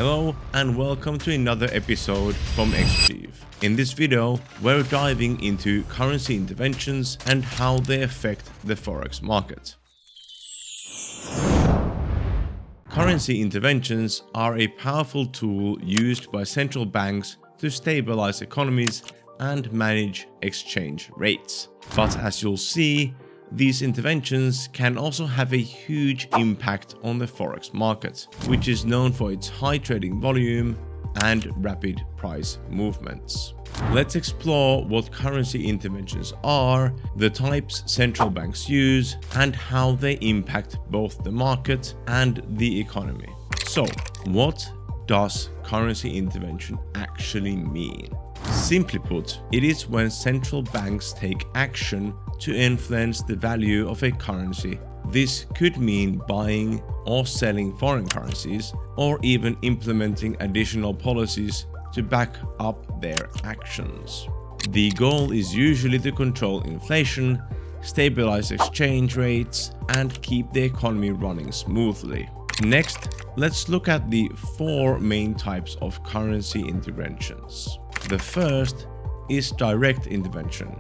Hello and welcome to another episode from Exchief. In this video, we're diving into currency interventions and how they affect the forex market. Currency interventions are a powerful tool used by central banks to stabilize economies and manage exchange rates. But as you'll see, these interventions can also have a huge impact on the forex market, which is known for its high trading volume and rapid price movements. Let's explore what currency interventions are, the types central banks use, and how they impact both the market and the economy. So, what does currency intervention actually mean? Simply put, it is when central banks take action to influence the value of a currency. This could mean buying or selling foreign currencies, or even implementing additional policies to back up their actions. The goal is usually to control inflation, stabilize exchange rates, and keep the economy running smoothly. Next, let's look at the four main types of currency interventions. The first is direct intervention.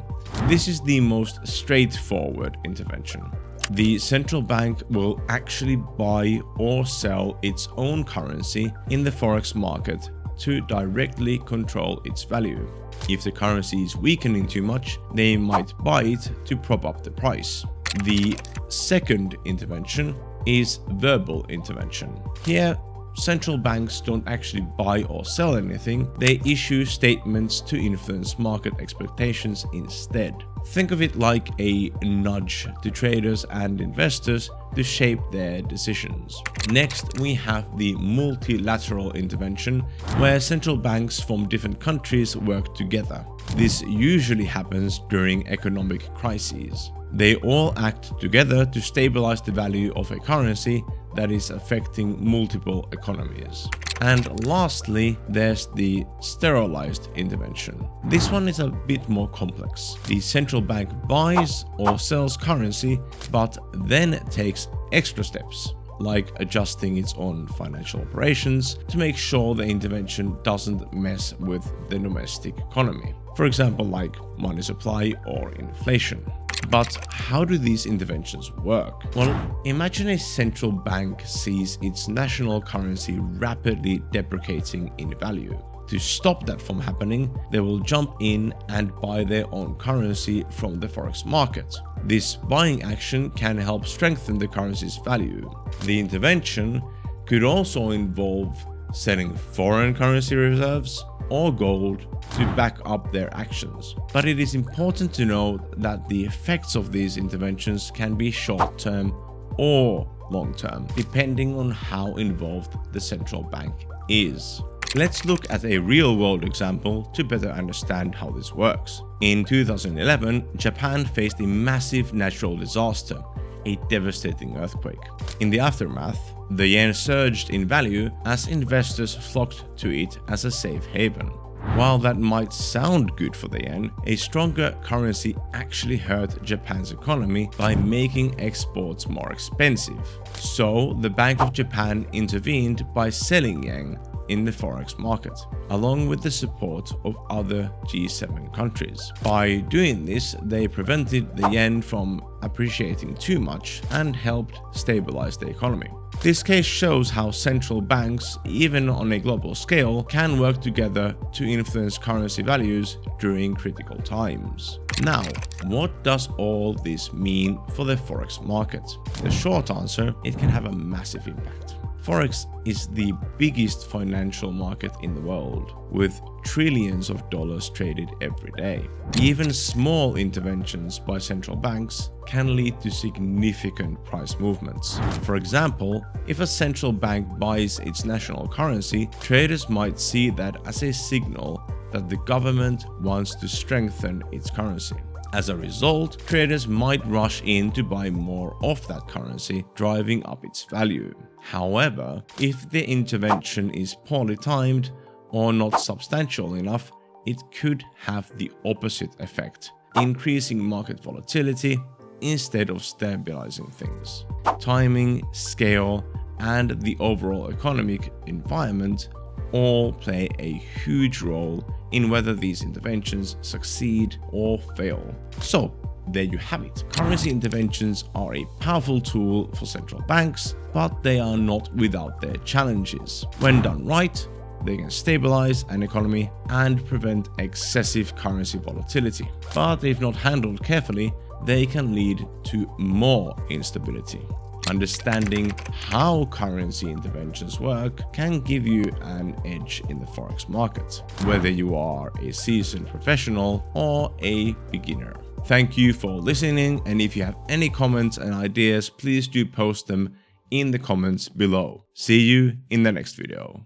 This is the most straightforward intervention. The central bank will actually buy or sell its own currency in the forex market to directly control its value. If the currency is weakening too much, they might buy it to prop up the price. The second intervention is verbal intervention. Here, central banks don't actually buy or sell anything, they issue statements to influence market expectations instead. Think of it like a nudge to traders and investors to shape their decisions. Next, we have the multilateral intervention, where central banks from different countries work together. This usually happens during economic crises. They all act together to stabilize the value of a currency that is affecting multiple economies. And lastly, there's the sterilized intervention. This one is a bit more complex. The central bank buys or sells currency, but then takes extra steps, like adjusting its own financial operations to make sure the intervention doesn't mess with the domestic economy. For example, like money supply or inflation. But how do these interventions work? Well, imagine a central bank sees its national currency rapidly depreciating in value. To stop that from happening, they will jump in and buy their own currency from the forex market. This buying action can help strengthen the currency's value. The intervention could also involve selling foreign currency reserves or gold to back up their actions. But it is important to note that the effects of these interventions can be short-term or long-term, depending on how involved the central bank is. Let's look at a real-world example to better understand how this works. In 2011, Japan faced a massive natural disaster, a devastating earthquake. In the aftermath, the yen surged in value as investors flocked to it as a safe haven. While that might sound good for the yen, a stronger currency actually hurt Japan's economy by making exports more expensive. So the Bank of Japan intervened by selling yen in the forex market, along with the support of other G7 countries. By doing this, they prevented the yen from appreciating too much and helped stabilize the economy. This case shows how central banks, even on a global scale, can work together to influence currency values during critical times. Now, what does all this mean for the forex market? The short answer, it can have a massive impact. Forex is the biggest financial market in the world, with trillions of dollars traded every day. Even small interventions by central banks can lead to significant price movements. For example, if a central bank buys its national currency, traders might see that as a signal that the government wants to strengthen its currency. As a result, traders might rush in to buy more of that currency, driving up its value. However, if the intervention is poorly timed or not substantial enough, it could have the opposite effect, increasing market volatility instead of stabilizing things. Timing, scale, and the overall economic environment all play a huge role in whether these interventions succeed or fail. So, there you have it. Currency interventions are a powerful tool for central banks, but they are not without their challenges. When done right, they can stabilize an economy and prevent excessive currency volatility. But if not handled carefully, they can lead to more instability. Understanding how currency interventions work can give you an edge in the forex market, whether you are a seasoned professional or a beginner. Thank you for listening, and if you have any comments and ideas, please do post them in the comments below. See you in the next video.